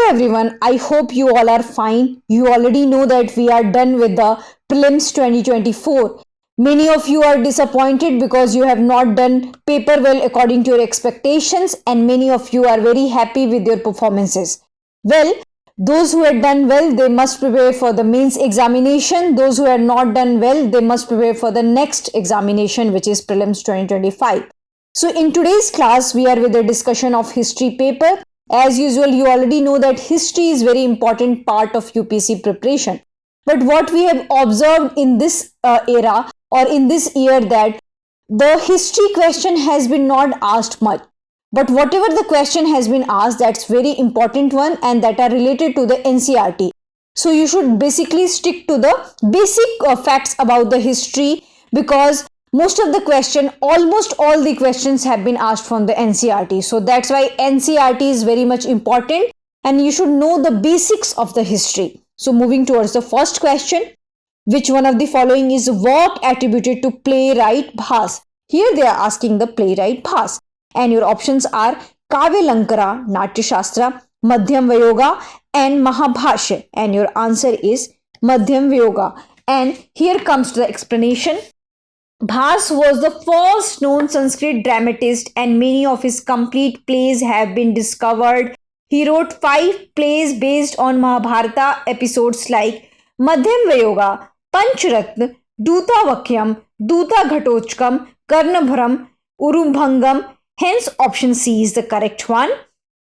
everyone, I hope you all are fine. You already know that we are done with the prelims 2024. Many of you are disappointed because you have not done paper well according to your expectations, and many of you are very happy with your performances. Well, those who had done well, they must prepare for the mains examination. Those who had not done well, they must prepare for the next examination, which is prelims 2025. So in today's class, we are with a discussion of history paper. As usual, you already know that history is very important part of UPSC preparation. But what we have observed in this era or in this year, that the history question has been not asked much. But whatever the question has been asked, that's very important one and that are related to the NCERT. So you should basically stick to the basic facts about the history, because most of the question, almost all the questions have been asked from the NCERT. So that's why NCERT is very much important and you should know the basics of the history. So moving towards the first question, which one of the following is work attributed to playwright Bhas? Here they are asking the playwright Bhas, and your options are Kavyalankara, Natya Shastra, Madhyam Vayoga and Mahabhashya, and your answer is Madhyam Vayoga. And here comes the explanation. Bhas was the first known Sanskrit dramatist and many of his complete plays have been discovered. He wrote 5 plays based on Mahabharata episodes like Madhyam Vayoga, Panchratna, Dutavakyam, Duta Ghatochkam, Karnabharam, Urubhangam. Hence option C is the correct one.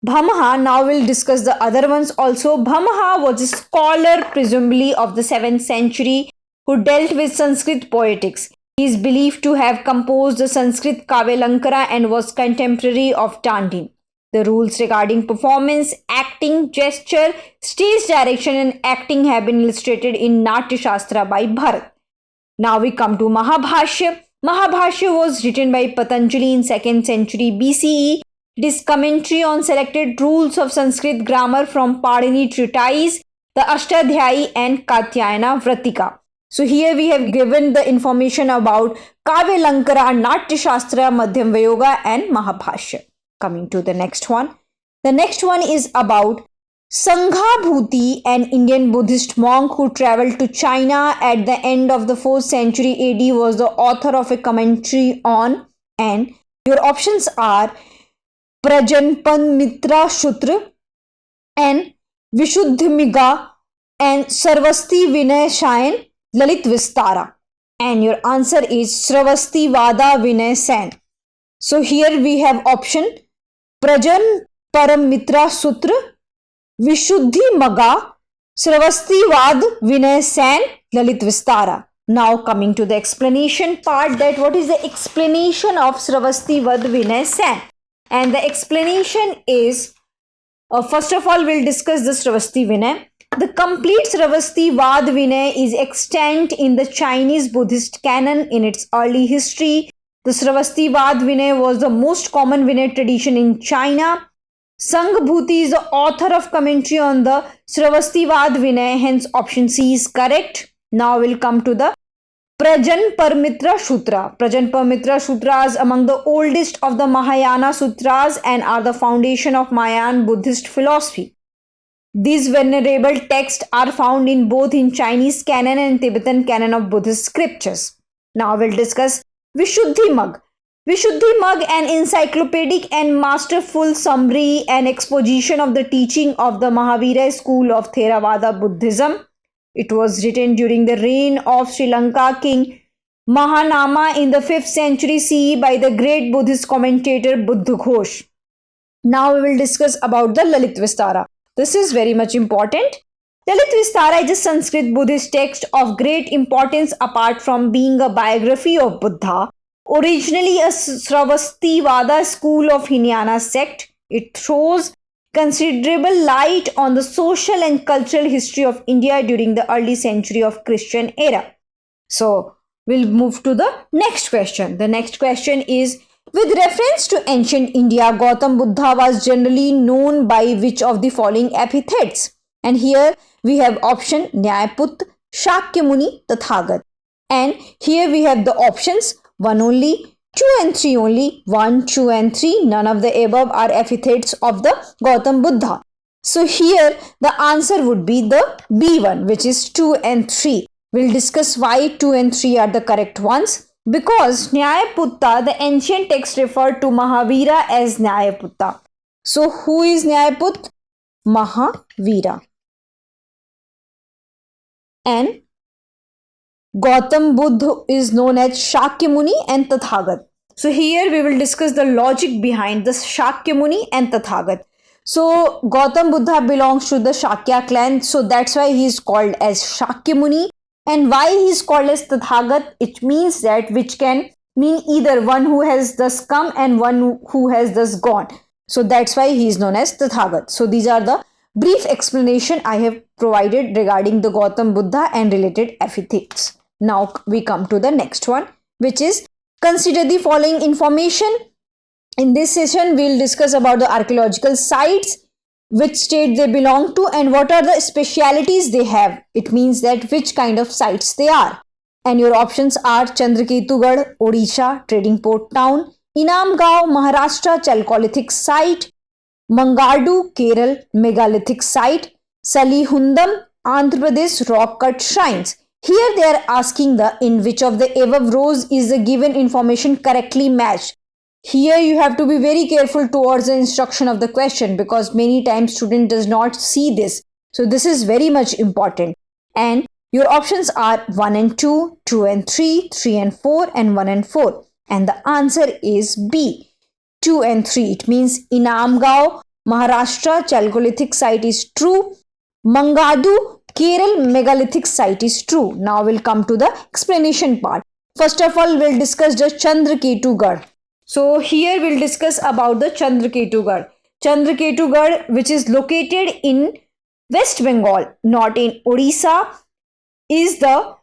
Bhamaha, now we'll discuss the other ones also. Bhamaha was a scholar presumably of the 7th century who dealt with Sanskrit poetics. He is believed to have composed the Sanskrit Kavyalankara and was contemporary of Tandin. The rules regarding performance, acting, gesture, stage direction and acting have been illustrated in Natya Shastra by Bharat. Now we come to Mahabhashya. Mahabhashya was written by Patanjali in 2nd century BCE. It is commentary on selected rules of Sanskrit grammar from Padini treatise, the Ashtadhyayi and Katyayana Vratika. So here we have given the information about Kavyalankara, Natya Shastra, Madhyam Vayoga and Mahabhashya. Coming to the next one. The next one is about Sanghabhuti, an Indian Buddhist monk who traveled to China at the end of the 4th century AD, was the author of a commentary on, and your options are Prajanpanmitra Sutra and Vishuddhimiga and Sarvasti Vinay Shayan Lalit Vistara, and your answer is Sravasti Vada Vinay Sen. So here we have option Prajan Paramitra Sutra, Vishuddhi Maga, Sravasti Vad Vinay Sen, Lalit Vistara. Now coming to the explanation part, that what is the explanation of Sravasti Vad Vinay Sen? And the explanation is, first of all we'll discuss the Sravasti Vinay. The complete Sravasti Vad Vinay is extant in the Chinese Buddhist canon in its early history. The Sravasti Vad Vinay was the most common Vinay tradition in China. Sanghabhuti is the author of commentary on the Sravasti Vad Vinay, hence option C is correct. Now we'll come to the Prajanparmitra Sutra. Prajanparmitra Sutras among the oldest of the Mahayana Sutras and are the foundation of Mahayan Buddhist philosophy. These venerable texts are found in both in Chinese canon and Tibetan canon of Buddhist scriptures. Now we'll discuss Vishuddhimag. Vishuddhimag, an encyclopedic and masterful summary and exposition of the teaching of the Mahavira school of Theravada Buddhism. It was written during the reign of Sri Lanka king Mahanama in the 5th century CE by the great Buddhist commentator Buddhaghosh. Now we will discuss about the Lalit Vistara. This is very much important. Lalit Vistara is a Sanskrit Buddhist text of great importance apart from being a biography of Buddha. Originally a Sravastivada school of Hinayana sect, it throws considerable light on the social and cultural history of India during the early century of Christian era. So we'll move to the next question. The next question is, with reference to ancient India, Gautam Buddha was generally known by which of the following epithets? And here we have option Nyayaput, Shakyamuni, Tathagat. And here we have the options 1 only, 2 and 3 only, 1, 2 and 3. None of the above are epithets of the Gautam Buddha. So here the answer would be the B one, which is 2 and 3. We'll discuss why 2 and 3 are the correct ones. Because Nyayaputta, the ancient text referred to Mahavira as Nyayaputta. So who is Nyayaput? Mahavira. And Gautam Buddha is known as Shakyamuni and Tathagat. So here we will discuss the logic behind the Shakyamuni and Tathagat. So Gautam Buddha belongs to the Shakya clan, so that's why he is called as Shakyamuni. And why he is called as Tathagat? It means that which can mean either one who has thus come and one who has thus gone. So that's why he is known as Tathagat. So these are the brief explanation I have provided regarding the Gautam Buddha and related epithets. Now we come to the next one, which is consider the following information. In this session, we'll discuss about the archaeological sites, which state they belong to, and what are the specialities they have. It means that which kind of sites they are. And your options are Chandraketugad, Odisha, trading port town; Inamgaon, Maharashtra, chalcolithic site; Mangardu, Kerala, megalithic site; Salihundam, Andhra Pradesh, rock cut shrines. Here they are asking the in which of the above rows is the given information correctly matched. Here you have to be very careful towards the instruction of the question, because many times student does not see this. So this is very much important. And your options are 1 and 2, 2 and 3, 3 and 4, and 1 and 4. And the answer is B, 2 and 3. It means Inamgaon, Maharashtra, chalcolithic site is true. Mangadu, Kerala, megalithic site is true. Now we'll come to the explanation part. First of all, we'll discuss the Chandraketugad. So here we'll discuss about the Chandraketugad. Chandraketugad, which is located in West Bengal, not in Odisha, is the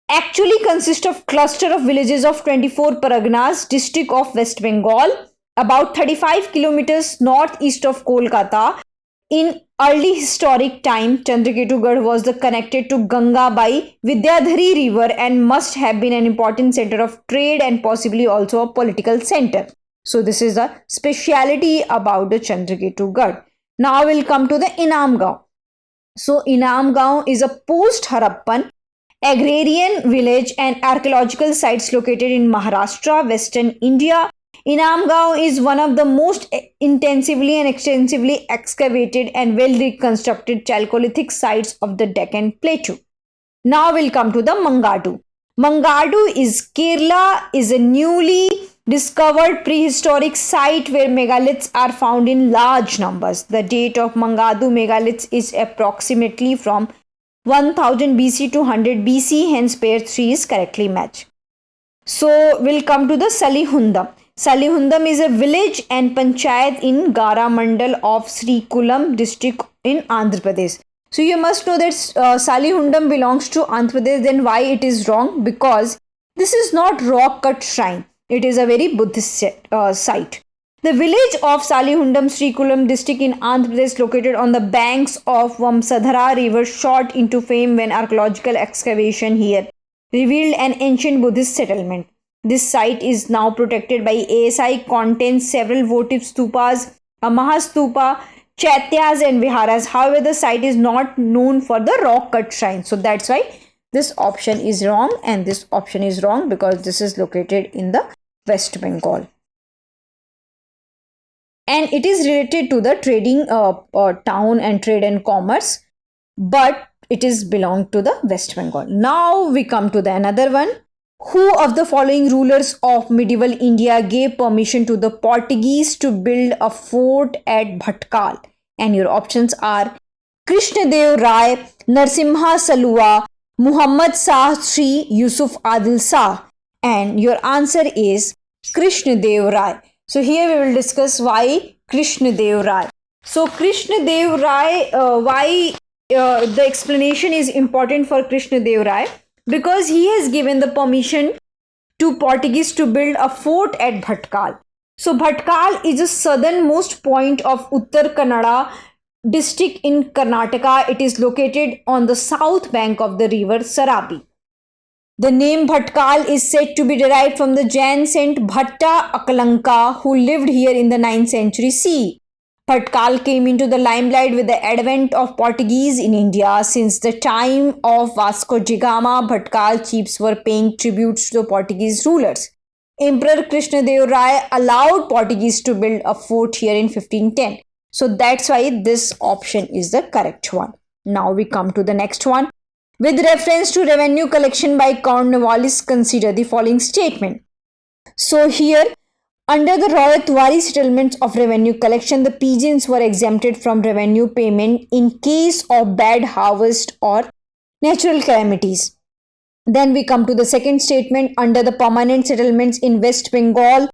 actually consists of cluster of villages of 24 Parganas, district of West Bengal, about 35 kilometers northeast of Kolkata. In early historic time, Chandraketugad was connected to Ganga by Vidyadhari river and must have been an important center of trade and possibly also a political center. So this is the speciality about the Chandraketugad. Now we'll come to the Inamgaon. So Inamgaon is a post-Harappan agrarian village and archaeological sites located in Maharashtra, Western India. Inamgaon is one of the most intensively and extensively excavated and well reconstructed chalcolithic sites of the Deccan Plateau. Now we'll come to the Mangadu. Mangadu is Kerala, is a newly discovered prehistoric site where megaliths are found in large numbers. The date of Mangadu megaliths is approximately from 1000 BC to 100 BC, hence pair 3 is correctly matched. So we'll come to the Salihundam. Salihundam is a village and panchayat in Gara Mandal of Srikakulam district in Andhra Pradesh. So you must know that Salihundam belongs to Andhra Pradesh. Then why it is wrong? Because this is not rock cut shrine. It is a very Buddhist site. The village of Salihundam, Srikakulam district in Andhra Pradesh, located on the banks of Vamsadhara river, shot into fame when archaeological excavation here revealed an ancient Buddhist settlement. This site is now protected by ASI, contains several votive stupas, a Mahastupa, chaityas and viharas. However, the site is not known for the rock cut shrine. So that's why this option is wrong, and this option is wrong because this is located in the West Bengal. And it is related to the trading town and trade and commerce, but it is belong to the West Bengal. Now we come to the another one. Who of the following rulers of medieval India gave permission to the Portuguese to build a fort at Bhatkal? And your options are Krishnadev Rai, Narsimha Salua, Muhammad Shah Sri, Yusuf Adil Shah. And your answer is Krishnadev Rai. So here we will discuss why Krishnadev Rai. So Krishnadev Rai, why the explanation is important for Krishnadev Rai, because he has given the permission to Portuguese to build a fort at Bhatkal. So Bhatkal is the southernmost point of Uttar Kannada district in Karnataka. It is located on the south bank of the river Sarabi. The name Bhatkal is said to be derived from the Jain saint Bhatta Akalanka, who lived here in the 9th century CE. Bhatkal came into the limelight with the advent of Portuguese in India. Since the time of Vasco da Gama, Bhatkal chiefs were paying tributes to the Portuguese rulers. Emperor Krishnadev Rai allowed Portuguese to build a fort here in 1510. So that's why this option is the correct one. Now we come to the next one. With reference to revenue collection by Cornwallis, consider the following statement. So here, under the Royatwari settlements of revenue collection, the peasants were exempted from revenue payment in case of bad harvest or natural calamities. Then we come to the second statement. Under the permanent settlements in West Bengal,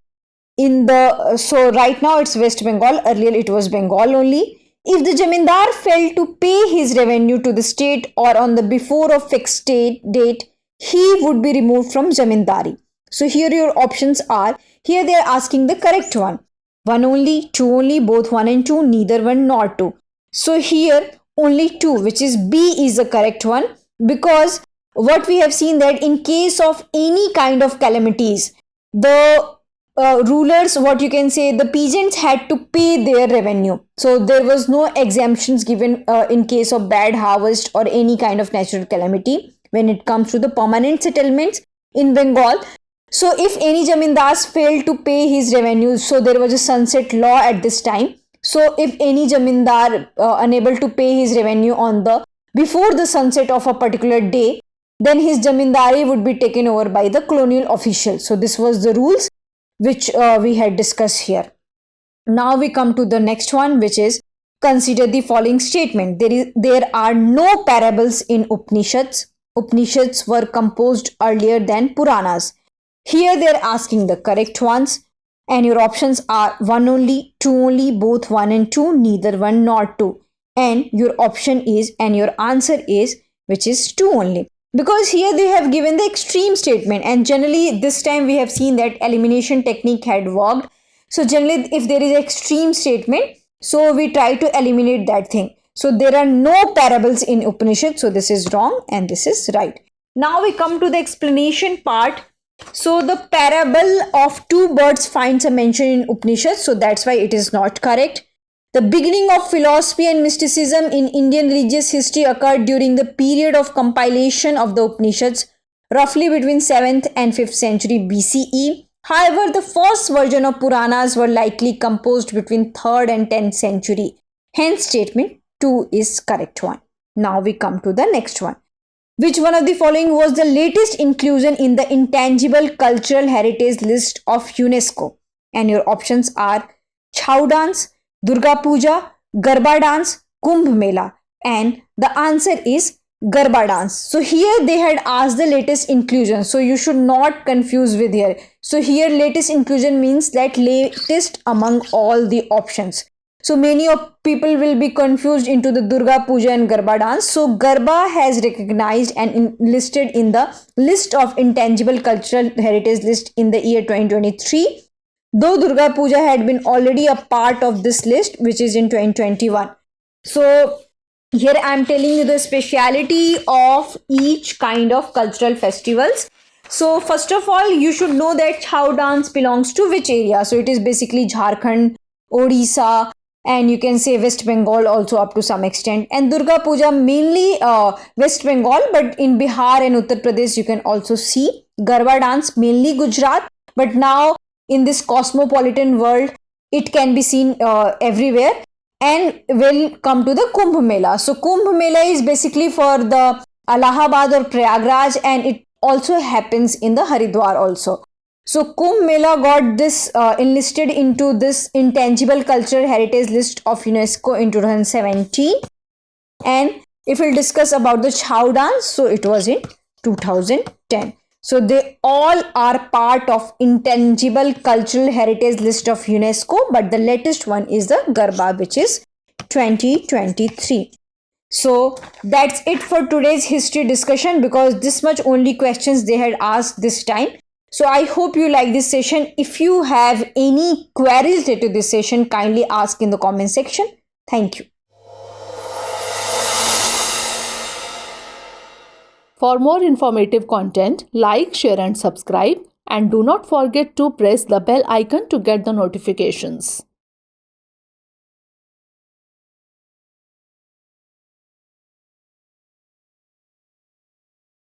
so right now it's West Bengal, earlier it was Bengal only. If the Jamindar failed to pay his revenue to the state or on the before of fixed date, he would be removed from Jamindari. So here your options are, here they are asking the correct one. 1 only, 2 only, both 1 and 2, neither 1 nor 2. So here only 2, which is B, is the correct one, because what we have seen that in case of any kind of calamities, the rulers, what you can say, the peasants had to pay their revenue. So there was no exemptions given in case of bad harvest or any kind of natural calamity when it comes to the permanent settlements in Bengal. So if any Jamindars failed to pay his revenue, so there was a sunset law at this time. So if any Jamindar unable to pay his revenue on the before the sunset of a particular day, then his Jamindari would be taken over by the colonial official. So this was the rules which we had discussed here. Now we come to the next one, which is consider the following statement. There are no parables in Upanishads. Upanishads were composed earlier than Puranas. Here they are asking the correct ones, and your options are 1 only, 2 only, both 1 and 2, neither 1 nor 2. And your option is, and your answer is, which is 2 only. Because here they have given the extreme statement, and generally this time we have seen that elimination technique had worked. So generally if there is extreme statement, so we try to eliminate that thing. So there are no parables in Upanishad, so this is wrong and this is right. Now we come to the explanation part. So the parable of 2 birds finds a mention in Upanishad, so that's why it is not correct. The beginning of philosophy and mysticism in Indian religious history occurred during the period of compilation of the Upanishads, roughly between 7th and 5th century BCE. However, the first version of Puranas were likely composed between 3rd and 10th century. Hence, statement 2 is correct one. Now we come to the next one. Which one of the following was the latest inclusion in the Intangible Cultural Heritage List of UNESCO? And your options are Chhau dance, Durga Puja, Garba dance, Kumbh Mela, and the answer is Garba dance. So here they had asked the latest inclusion, so you should not confuse with here. So here latest inclusion means that latest among all the options. So many of people will be confused into the Durga Puja and Garba dance. So Garba has recognized and listed in the list of intangible cultural heritage list in the year 2023. Though Durga Puja had been already a part of this list, which is in 2021. So here I am telling you the speciality of each kind of cultural festivals. So first of all, you should know that Chhau dance belongs to which area. So it is basically Jharkhand, Odisha, and you can say West Bengal also up to some extent. And Durga Puja mainly West Bengal, but in Bihar and Uttar Pradesh you can also see. Garba dance mainly Gujarat, but now in this cosmopolitan world, it can be seen everywhere. And we'll come to the Kumbh Mela. So Kumbh Mela is basically for the Allahabad or Prayagraj, and it also happens in the Haridwar also. So Kumbh Mela got this enlisted into this intangible cultural heritage list of UNESCO in 2017. And if we'll discuss about the Chhau dance, so it was in 2010. So they all are part of intangible cultural heritage list of UNESCO, but the latest one is the Garba, which is 2023. So that's it for today's history discussion, because this much only questions they had asked this time. So I hope you like this session. If you have any queries related to this session, kindly ask in the comment section. Thank you. For more informative content, like, share and subscribe, and do not forget to press the bell icon to get the notifications.